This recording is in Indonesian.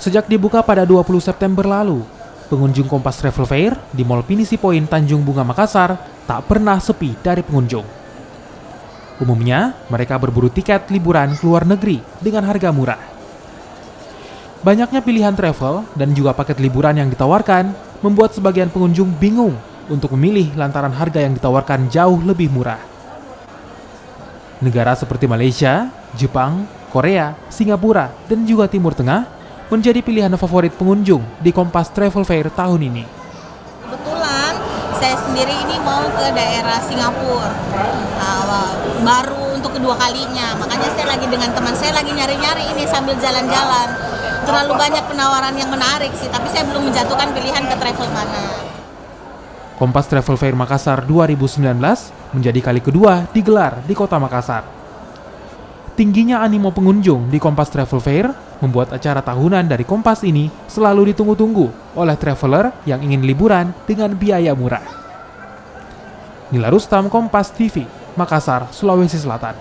Sejak dibuka pada 20 September lalu, pengunjung Kompas Travel Fair di Mall Pinisi Point Tanjung Bunga Makassar tak pernah sepi dari pengunjung. Umumnya, mereka berburu tiket liburan ke luar negeri dengan harga murah. Banyaknya pilihan travel dan juga paket liburan yang ditawarkan membuat sebagian pengunjung bingung untuk memilih lantaran harga yang ditawarkan jauh lebih murah. Negara seperti Malaysia, Jepang, Korea, Singapura, dan juga Timur Tengah menjadi pilihan favorit pengunjung di Kompas Travel Fair tahun ini. Kebetulan saya sendiri ini mau ke daerah Singapura, baru untuk kedua kalinya. Makanya saya lagi dengan teman saya lagi nyari-nyari ini sambil jalan-jalan. Terlalu banyak penawaran yang menarik sih, tapi saya belum menjatuhkan pilihan ke travel mana. Kompas Travel Fair Makassar 2019 menjadi kali kedua digelar di Kota Makassar. Tingginya animo pengunjung di Kompas Travel Fair membuat acara tahunan dari Kompas ini selalu ditunggu-tunggu oleh traveler yang ingin liburan dengan biaya murah. Nila Rustam, Kompas TV, Makassar, Sulawesi Selatan.